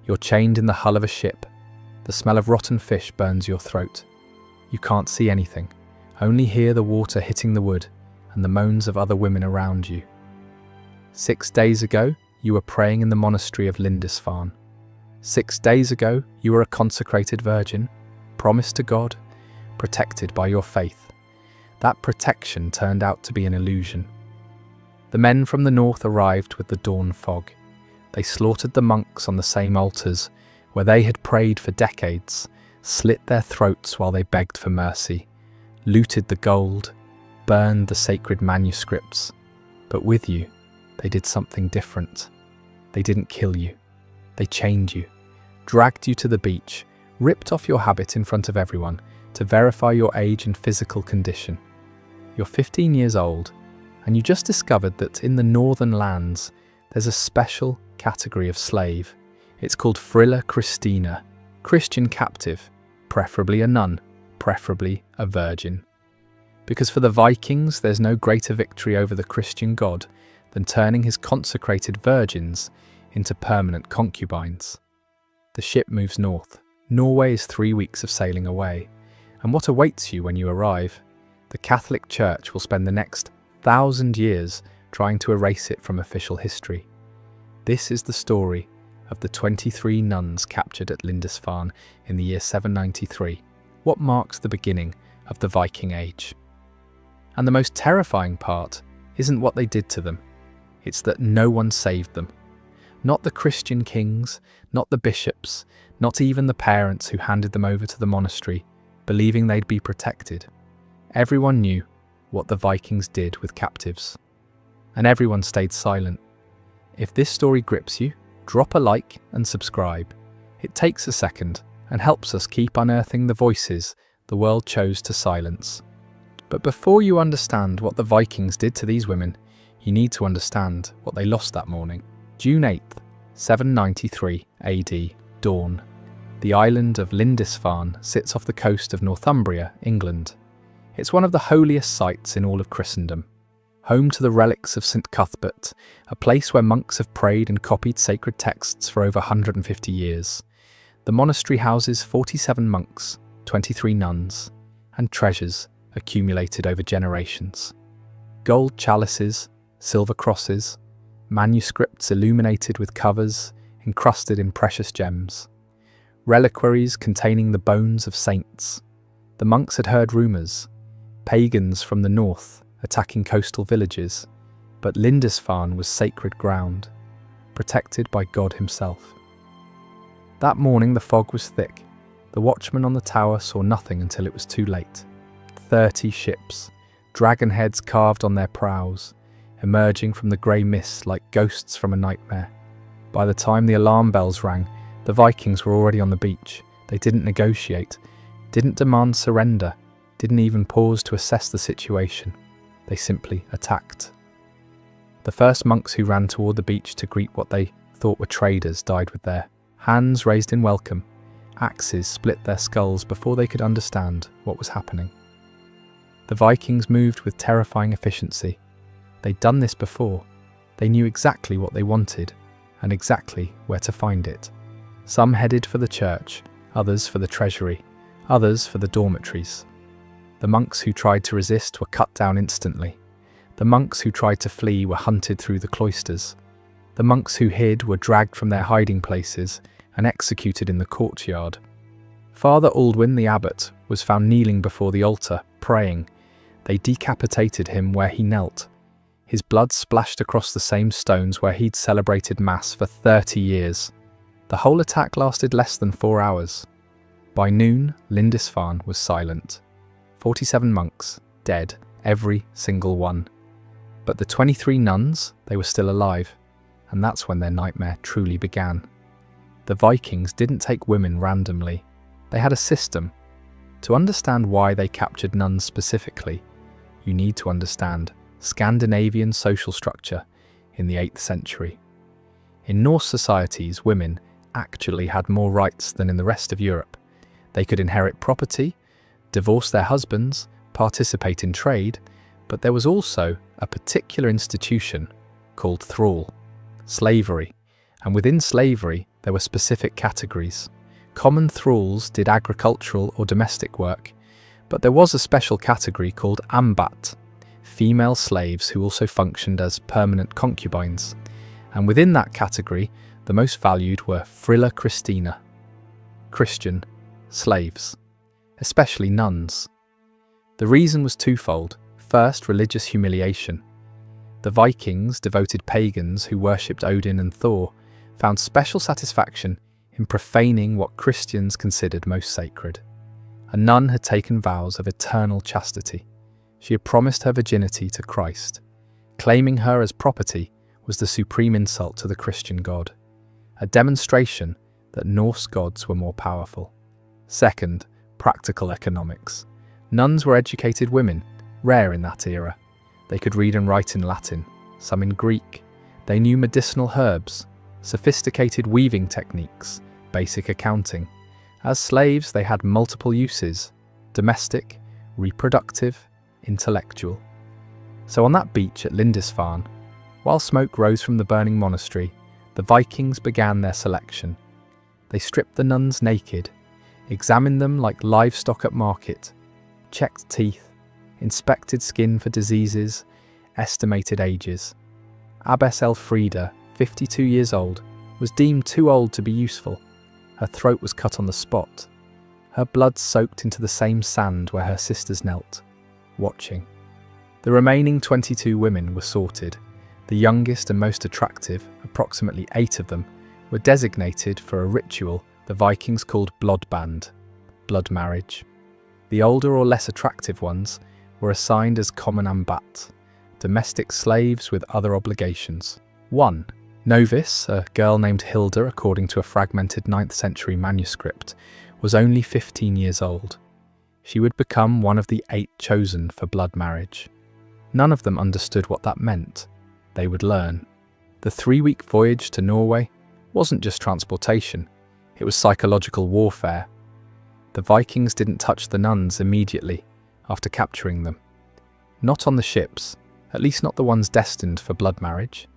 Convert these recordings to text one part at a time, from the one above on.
You're chained in the hull of a ship. The smell of rotten fish burns your throat. You can't see anything, only hear the water hitting the wood and the moans of other women around you. 6 days ago, you were praying in the monastery of Lindisfarne. 6 days ago, you were a consecrated virgin, promised to God, protected by your faith. That protection turned out to be an illusion. The men from the north arrived with the dawn fog. They slaughtered the monks on the same altars where they had prayed for decades, slit their throats while they begged for mercy, looted the gold, burned the sacred manuscripts. But with you, they did something different. They didn't kill you. They chained you, dragged you to the beach, ripped off your habit in front of everyone to verify your age and physical condition. You're 15 years old, and you just discovered that in the northern lands, there's a special category of slave. It's called Frilla Christina, Christian captive, preferably a nun, preferably a virgin. Because for the Vikings, there's no greater victory over the Christian God than turning his consecrated virgins into permanent concubines. The ship moves north. Norway is 3 weeks of sailing away. And what awaits you when you arrive? The Catholic Church will spend the next 1,000 years trying to erase it from official history. This is the story of the 23 nuns captured at Lindisfarne in the year 793, what marks the beginning of the Viking Age. And the most terrifying part isn't what they did to them, it's that no one saved them. Not the Christian kings, not the bishops, not even the parents who handed them over to the monastery, believing they'd be protected. Everyone knew what the Vikings did with captives, and everyone stayed silent. If this story grips you, drop a like and subscribe. It takes a second and helps us keep unearthing the voices the world chose to silence. But before you understand what the Vikings did to these women, you need to understand what they lost that morning. June 8th, 793 AD, dawn. The island of Lindisfarne sits off the coast of Northumbria, England. It's one of the holiest sites in all of Christendom. Home to the relics of St. Cuthbert, a place where monks have prayed and copied sacred texts for over 150 years. The monastery houses 47 monks, 23 nuns, and treasures accumulated over generations. Gold chalices, silver crosses, manuscripts illuminated with covers encrusted in precious gems, reliquaries containing the bones of saints. The monks had heard rumours, pagans from the north attacking coastal villages, but Lindisfarne was sacred ground, protected by God himself. That morning the fog was thick. The watchman on the tower saw nothing until it was too late. 30 ships, dragon heads carved on their prows, emerging from the grey mist like ghosts from a nightmare. By the time the alarm bells rang, the Vikings were already on the beach. They didn't negotiate, didn't demand surrender, didn't even pause to assess the situation. They simply attacked. The first monks who ran toward the beach to greet what they thought were traders died with their hands raised in welcome. Axes split their skulls before they could understand what was happening. The Vikings moved with terrifying efficiency. They'd done this before. They knew exactly what they wanted and exactly where to find it. Some headed for the church, others for the treasury, others for the dormitories. The monks who tried to resist were cut down instantly. The monks who tried to flee were hunted through the cloisters. The monks who hid were dragged from their hiding places and executed in the courtyard. Father Aldwin the abbot was found kneeling before the altar, praying. They decapitated him where he knelt. His blood splashed across the same stones where he'd celebrated Mass for 30 years. The whole attack lasted less than 4 hours. By noon, Lindisfarne was silent. 47 monks, dead, every single one. But the 23 nuns, they were still alive, and that's when their nightmare truly began. The Vikings didn't take women randomly. They had a system. To understand why they captured nuns specifically, you need to understand Scandinavian social structure in the 8th century. In Norse societies, women actually had more rights than in the rest of Europe. They could inherit property, divorce their husbands, participate in trade, but there was also a particular institution called thrall, slavery, And within slavery, there were specific categories. Common thralls did agricultural or domestic work, but there was a special category called ambat, female slaves who also functioned as permanent concubines. And within that category, the most valued were Frilla Christina, Christian slaves, especially nuns. The reason was twofold. First, religious humiliation. The Vikings, devoted pagans who worshipped Odin and Thor, found special satisfaction in profaning what Christians considered most sacred. A nun had taken vows of eternal chastity. She had promised her virginity to Christ. Claiming her as property was the supreme insult to the Christian God, a demonstration that Norse gods were more powerful. Second, practical economics. Nuns were educated women, rare in that era. They could read and write in Latin, some in Greek. They knew medicinal herbs, sophisticated weaving techniques, basic accounting. As slaves, they had multiple uses: domestic, reproductive, intellectual. So on that beach at Lindisfarne, while smoke rose from the burning monastery, the Vikings began their selection. They stripped the nuns naked, examined them like livestock at market, checked teeth, inspected skin for diseases, estimated ages. Abbess Elfrida, 52 years old, was deemed too old to be useful. Her throat was cut on the spot. Her blood soaked into the same sand where her sisters knelt, watching. The remaining 22 women were sorted. The youngest and most attractive, approximately 8 of them, were designated for a ritual the Vikings called blodband, blood marriage. The older or less attractive ones were assigned as common ambat, domestic slaves with other obligations. 1. Novice, a girl named Hilda, according to a fragmented 9th century manuscript, was only 15 years old. She would become one of the 8 chosen for blood marriage. None of them understood what that meant. They would learn. The 3-week voyage to Norway wasn't just transportation, it was psychological warfare. The Vikings didn't touch the nuns immediately after capturing them. Not on the ships, at least not the ones destined for blood marriage.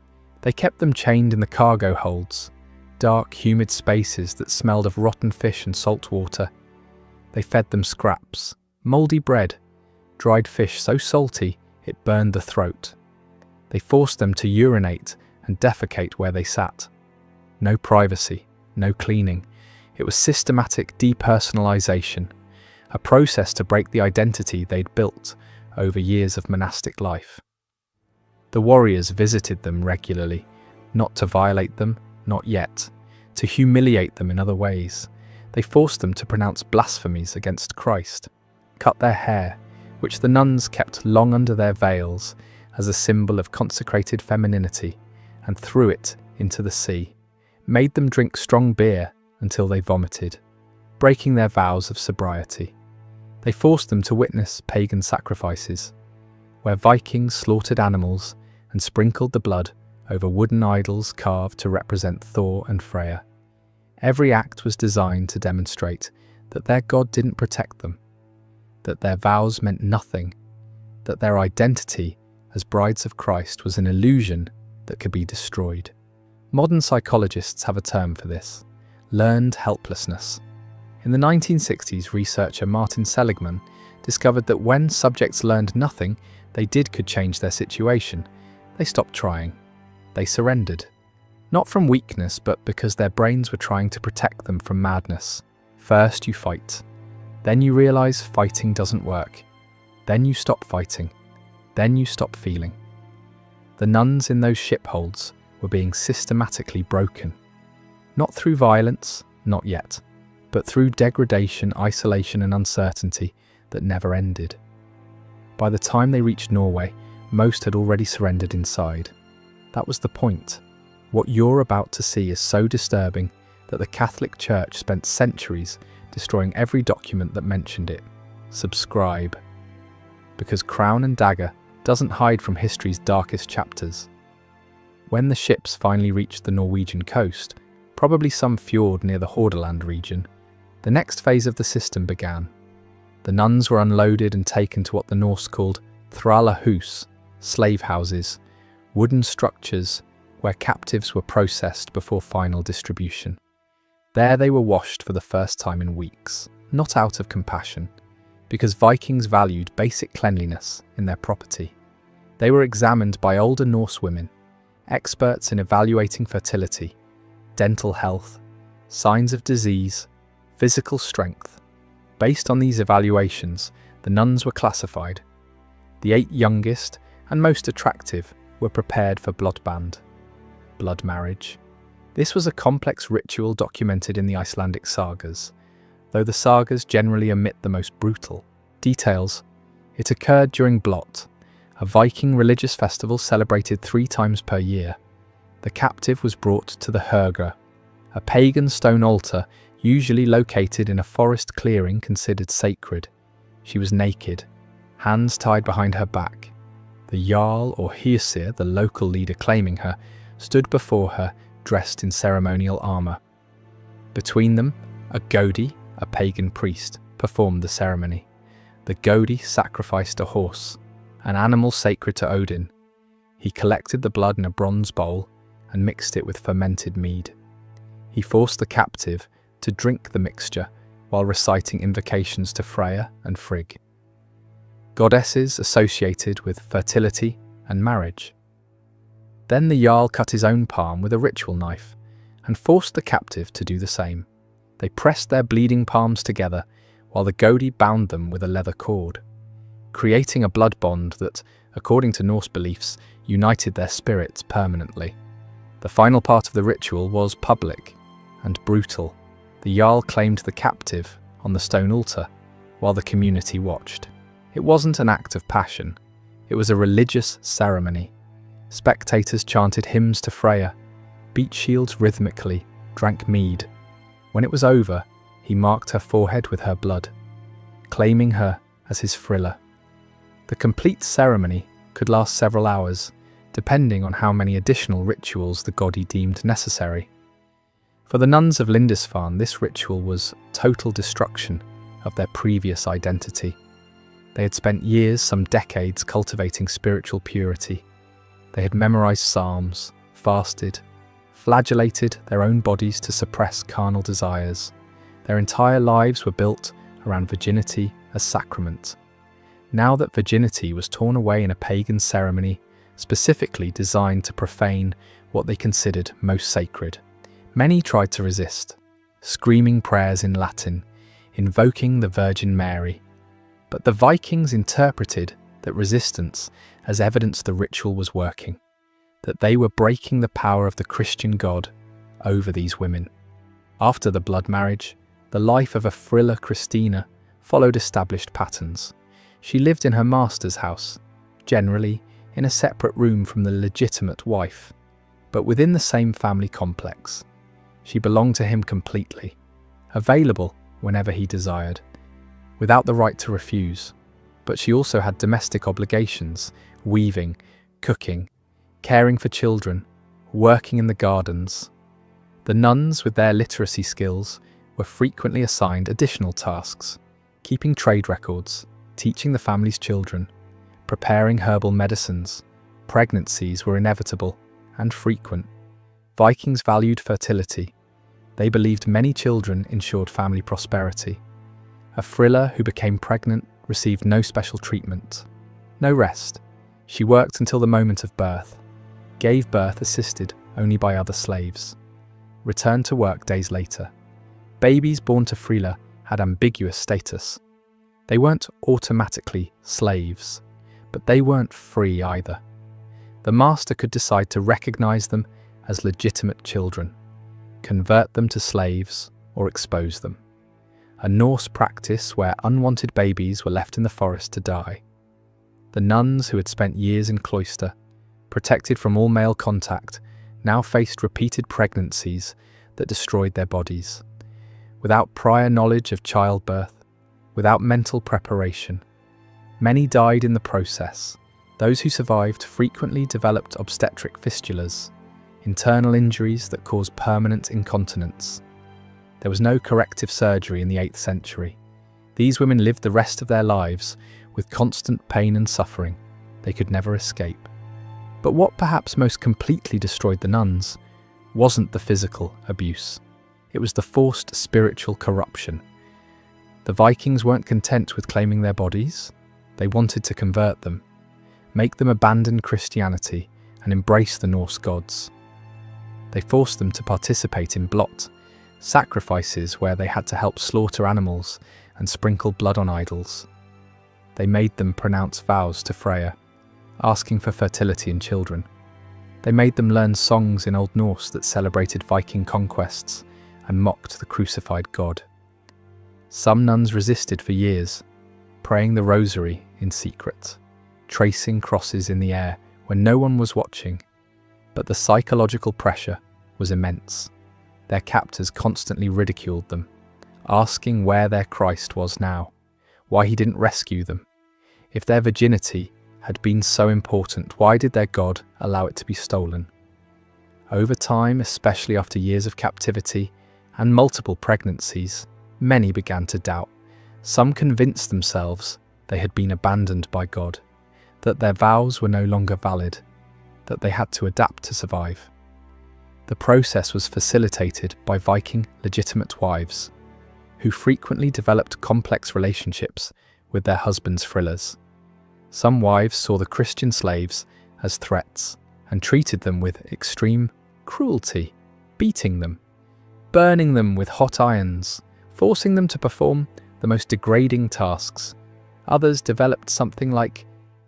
They kept them chained in the cargo holds, dark, humid spaces that smelled of rotten fish and salt water. They fed them scraps, mouldy bread, dried fish so salty it burned the throat. They forced them to urinate and defecate where they sat. No privacy, no cleaning. It was systematic depersonalization, a process to break the identity they'd built over years of monastic life. The warriors visited them regularly, not to violate them, not yet, to humiliate them in other ways. They forced them to pronounce blasphemies against Christ, cut their hair, which the nuns kept long under their veils as a symbol of consecrated femininity, and threw it into the sea, made them drink strong beer until they vomited, breaking their vows of sobriety. They forced them to witness pagan sacrifices, where Vikings slaughtered animals and sprinkled the blood over wooden idols carved to represent Thor and Freya. Every act was designed to demonstrate that their god didn't protect them, that their vows meant nothing, that their identity as brides of Christ was an illusion that could be destroyed. Modern psychologists have a term for this: learned helplessness. In the 1960s, researcher Martin Seligman discovered that when subjects learned nothing they could change their situation, they stopped trying. They surrendered. Not from weakness, but because their brains were trying to protect them from madness. First you fight. Then you realize fighting doesn't work. Then you stop fighting. Then you stop feeling. The nuns in those shipholds were being systematically broken. Not through violence, not yet, but through degradation, isolation and uncertainty that never ended. By the time they reached Norway, most had already surrendered inside. That was the point. What you're about to see is so disturbing that the Catholic Church spent centuries destroying every document that mentioned it. Subscribe. Because Crown and Dagger doesn't hide from history's darkest chapters. When the ships finally reached the Norwegian coast, probably some fjord near the Hordaland region, the next phase of the system began. The nuns were unloaded and taken to what the Norse called thralahus, slave houses, wooden structures where captives were processed before final distribution. There they were washed for the first time in weeks, not out of compassion, because Vikings valued basic cleanliness in their property. They were examined by older Norse women, experts in evaluating fertility, dental health, signs of disease, physical strength. Based on these evaluations, the nuns were classified. The 8 youngest and most attractive were prepared for bloodband, blood marriage. This was a complex ritual documented in the Icelandic sagas. Though the sagas generally omit the most brutal details, it occurred during Blot, a Viking religious festival celebrated 3 times per year. The captive was brought to the Hergra, a pagan stone altar usually located in a forest clearing considered sacred. She was naked, hands tied behind her back. The Jarl or Hersir, the local leader claiming her, stood before her dressed in ceremonial armour. Between them, a Godi, a pagan priest, performed the ceremony. The Godi sacrificed a horse, an animal sacred to Odin. He collected the blood in a bronze bowl and mixed it with fermented mead. He forced the captive to drink the mixture while reciting invocations to Freya and Frigg, goddesses associated with fertility and marriage. Then the Jarl cut his own palm with a ritual knife and forced the captive to do the same. They pressed their bleeding palms together while the Godi bound them with a leather cord, creating a blood bond that, according to Norse beliefs, united their spirits permanently. The final part of the ritual was public and brutal. The Jarl claimed the captive on the stone altar while the community watched. It wasn't an act of passion, it was a religious ceremony. Spectators chanted hymns to Freya, beat shields rhythmically, drank mead. When it was over, he marked her forehead with her blood, claiming her as his Frilla. The complete ceremony could last several hours, depending on how many additional rituals the Godi deemed necessary. For the nuns of Lindisfarne, this ritual was total destruction of their previous identity. They had spent years, some decades, cultivating spiritual purity. They had memorized psalms, fasted, flagellated their own bodies to suppress carnal desires. Their entire lives were built around virginity as sacrament. Now that virginity was torn away in a pagan ceremony, specifically designed to profane what they considered most sacred, many tried to resist, screaming prayers in Latin, invoking the Virgin Mary. But the Vikings interpreted that resistance as evidence the ritual was working, that they were breaking the power of the Christian God over these women. After the blood marriage, the life of a Frilla Christina followed established patterns. She lived in her master's house, generally in a separate room from the legitimate wife, but within the same family complex. She belonged to him completely, available whenever he desired, without the right to refuse. But she also had domestic obligations, weaving, cooking, caring for children, working in the gardens. The nuns, with their literacy skills, were frequently assigned additional tasks, keeping trade records, teaching the family's children, preparing herbal medicines. Pregnancies were inevitable and frequent. Vikings valued fertility. They believed many children ensured family prosperity. A Frilla who became pregnant received no special treatment, no rest. She worked until the moment of birth, gave birth assisted only by other slaves, returned to work days later. Babies born to Frilla had ambiguous status. They weren't automatically slaves, but they weren't free either. The master could decide to recognize them as legitimate children, convert them to slaves, or expose them. A Norse practice where unwanted babies were left in the forest to die. The nuns, who had spent years in cloister, protected from all male contact, now faced repeated pregnancies that destroyed their bodies. Without prior knowledge of childbirth, without mental preparation, many died in the process. Those who survived frequently developed obstetric fistulas, internal injuries that caused permanent incontinence. There was no corrective surgery in the 8th century. These women lived the rest of their lives with constant pain and suffering they could never escape. But what perhaps most completely destroyed the nuns wasn't the physical abuse. It was the forced spiritual corruption. The Vikings weren't content with claiming their bodies. They wanted to convert them, make them abandon Christianity and embrace the Norse gods. They forced them to participate in blot, sacrifices where they had to help slaughter animals and sprinkle blood on idols. They made them pronounce vows to Freya, asking for fertility in children. They made them learn songs in Old Norse that celebrated Viking conquests and mocked the crucified god. Some nuns resisted for years, praying the rosary in secret, tracing crosses in the air when no one was watching. But the psychological pressure was immense. Their captors constantly ridiculed them, asking where their Christ was now, why he didn't rescue them. If their virginity had been so important, why did their God allow it to be stolen? Over time, especially after years of captivity and multiple pregnancies, many began to doubt. Some convinced themselves they had been abandoned by God, that their vows were no longer valid, that they had to adapt to survive. The process was facilitated by Viking legitimate wives, who frequently developed complex relationships with their husbands' frillers. Some wives saw the Christian slaves as threats and treated them with extreme cruelty, beating them, burning them with hot irons, forcing them to perform the most degrading tasks. Others developed something like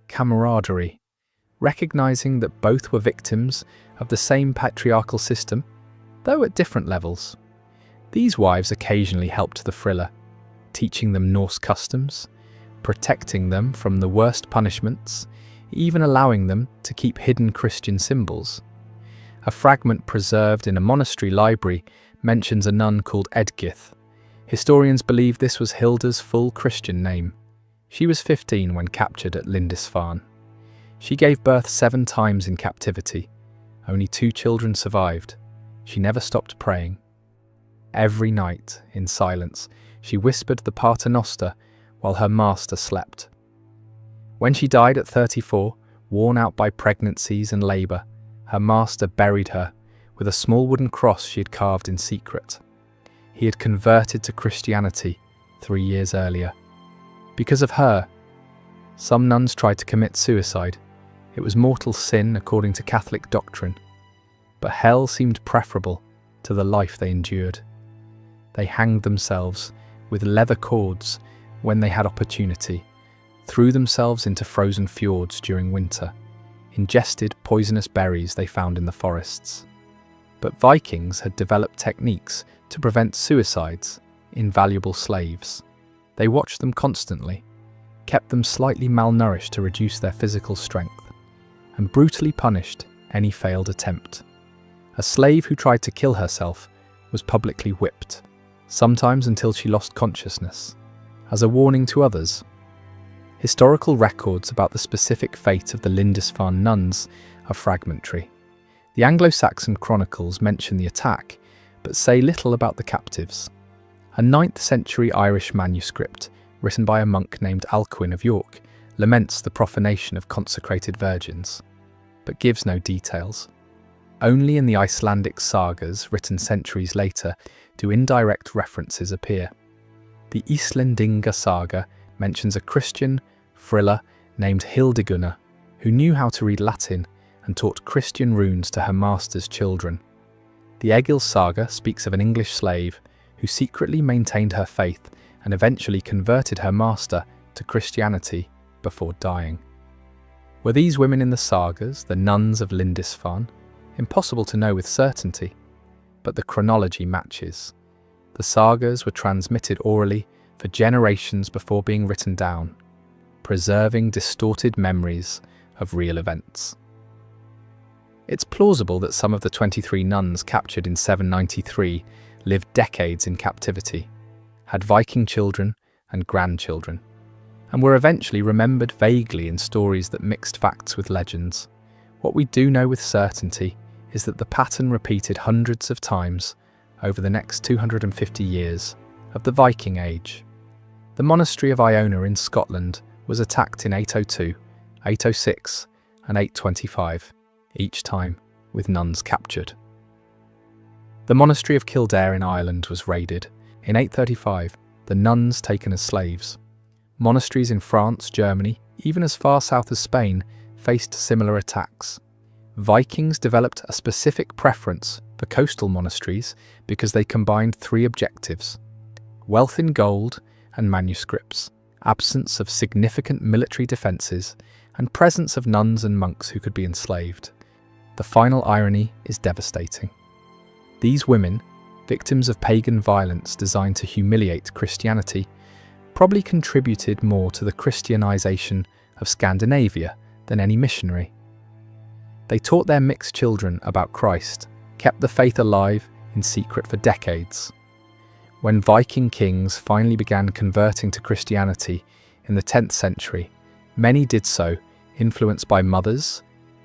camaraderie, recognizing that both were victims of the same patriarchal system, though at different levels. These wives occasionally helped the friller, teaching them Norse customs, protecting them from the worst punishments, even allowing them to keep hidden Christian symbols. A fragment preserved in a monastery library mentions a nun called Edgith. Historians believe this was Hilda's full Christian name. She was 15 when captured at Lindisfarne. She gave birth 7 times in captivity. Only 2 children survived. She never stopped praying. Every night, in silence, she whispered the Pater Noster while her master slept. When she died at 34, worn out by pregnancies and labour, her master buried her with a small wooden cross she had carved in secret. He had converted to Christianity 3 years earlier. Because of her, some nuns tried to commit suicide. It was mortal sin according to Catholic doctrine, but hell seemed preferable to the life they endured. They hanged themselves with leather cords when they had opportunity, threw themselves into frozen fjords during winter, ingested poisonous berries they found in the forests. But Vikings had developed techniques to prevent suicides, invaluable slaves. They watched them constantly, kept them slightly malnourished to reduce their physical strength, and brutally punished any failed attempt. A slave who tried to kill herself was publicly whipped, sometimes until she lost consciousness, as a warning to others. Historical records about the specific fate of the Lindisfarne nuns are fragmentary. The Anglo-Saxon chronicles mention the attack, but say little about the captives. A 9th century Irish manuscript, written by a monk named Alcuin of York, laments the profanation of consecrated virgins, but gives no details. Only in the Icelandic sagas, written centuries later, do indirect references appear. The Íslendinga saga mentions a Christian friller named Hildigunna, who knew how to read Latin and taught Christian runes to her master's children. The Egil saga speaks of an English slave who secretly maintained her faith and eventually converted her master to Christianity before dying. Were these women in the sagas the nuns of Lindisfarne? Impossible to know with certainty, but the chronology matches. The sagas were transmitted orally for generations before being written down, preserving distorted memories of real events. It's plausible that some of the 23 nuns captured in 793 lived decades in captivity, had Viking children and grandchildren, and were eventually remembered vaguely in stories that mixed facts with legends. What we do know with certainty is that the pattern repeated hundreds of times over the next 250 years of the Viking Age. The monastery of Iona in Scotland was attacked in 802, 806 and 825. each time with nuns captured. The monastery of Kildare in Ireland was raided. In 835, the nuns taken as slaves. Monasteries in France, Germany, even as far south as Spain, faced similar attacks. Vikings developed a specific preference for coastal monasteries because they combined three objectives: wealth in gold and manuscripts, absence of significant military defences, and presence of nuns and monks who could be enslaved. The final irony is devastating. These women, victims of pagan violence designed to humiliate Christianity, probably contributed more to the Christianization of Scandinavia than any missionary. They taught their mixed children about Christ, kept the faith alive in secret for decades. When Viking kings finally began converting to Christianity in the 10th century, many did so influenced by mothers,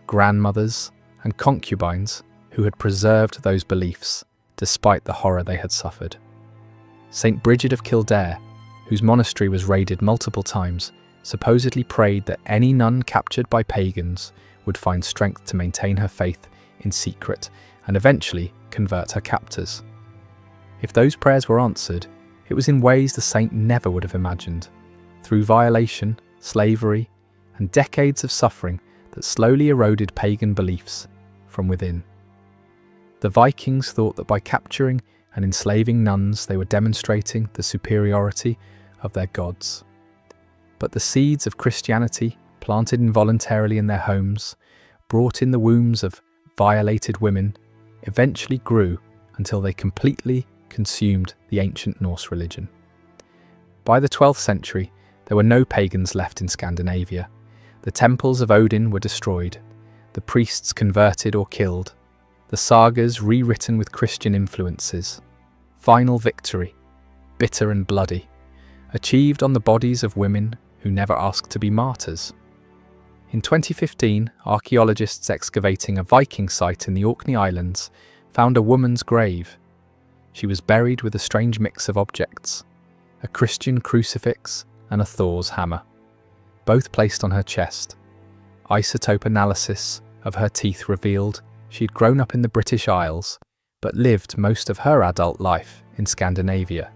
grandmothers, and concubines who had preserved those beliefs despite the horror they had suffered. St. Bridget of Kildare, whose monastery was raided multiple times, supposedly prayed that any nun captured by pagans would find strength to maintain her faith in secret and eventually convert her captors. If those prayers were answered, it was in ways the saint never would have imagined, through violation, slavery, and decades of suffering that slowly eroded pagan beliefs from within. The Vikings thought that by capturing and enslaving nuns they were demonstrating the superiority of their gods. But the seeds of Christianity, planted involuntarily in their homes, brought in the wombs of violated women, eventually grew until they completely consumed the ancient Norse religion. By the 12th century, there were no pagans left in Scandinavia. The temples of Odin were destroyed, the priests converted or killed, the sagas rewritten with Christian influences. Final victory, bitter and bloody, achieved on the bodies of women who never asked to be martyrs. In 2015, archaeologists excavating a Viking site in the Orkney Islands found a woman's grave. She was buried with a strange mix of objects: a Christian crucifix and a Thor's hammer, both placed on her chest. Isotope analysis of her teeth revealed she'd grown up in the British Isles, but lived most of her adult life in Scandinavia.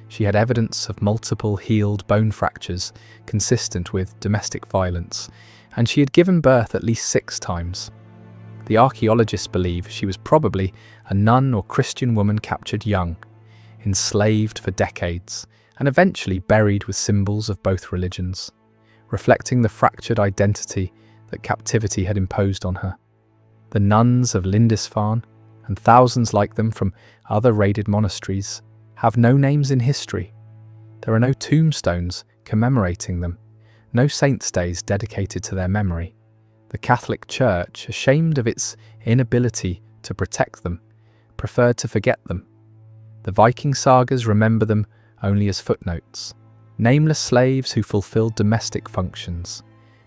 She had evidence of multiple healed bone fractures consistent with domestic violence, and she had given birth at least 6 times. The archaeologists believe she was probably a nun or Christian woman captured young, enslaved for decades, and eventually buried with symbols of both religions, reflecting the fractured identity that captivity had imposed on her. The nuns of Lindisfarne, and thousands like them from other raided monasteries, have no names in history. There are no tombstones commemorating them, no saints' days dedicated to their memory. The Catholic Church, ashamed of its inability to protect them, preferred to forget them. The Viking sagas remember them only as footnotes, nameless slaves who fulfilled domestic functions,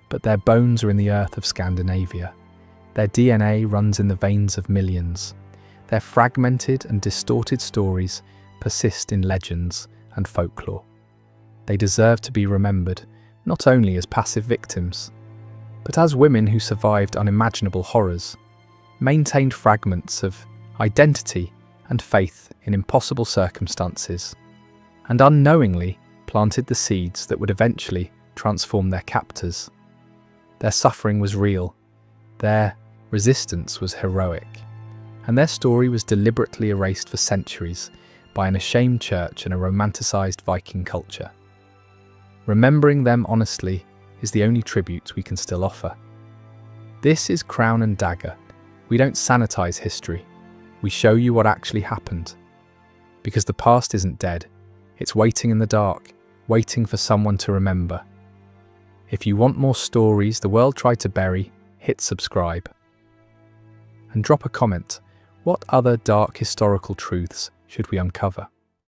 but their bones are in the earth of Scandinavia. Their DNA runs in the veins of millions. Their fragmented and distorted stories persist in legends and folklore. They deserve to be remembered, not only as passive victims, but as women who survived unimaginable horrors, maintained fragments of identity and faith in impossible circumstances, and unknowingly planted the seeds that would eventually transform their captors. Their suffering was real, their resistance was heroic, and their story was deliberately erased for centuries by an ashamed church and a romanticized Viking culture. Remembering them honestly is the only tribute we can still offer. This is Crown and Dagger. We don't sanitize history. We show you what actually happened. Because the past isn't dead. It's waiting in the dark, waiting for someone to remember. If you want more stories the world tried to bury, hit subscribe. And drop a comment. What other dark historical truths should we uncover?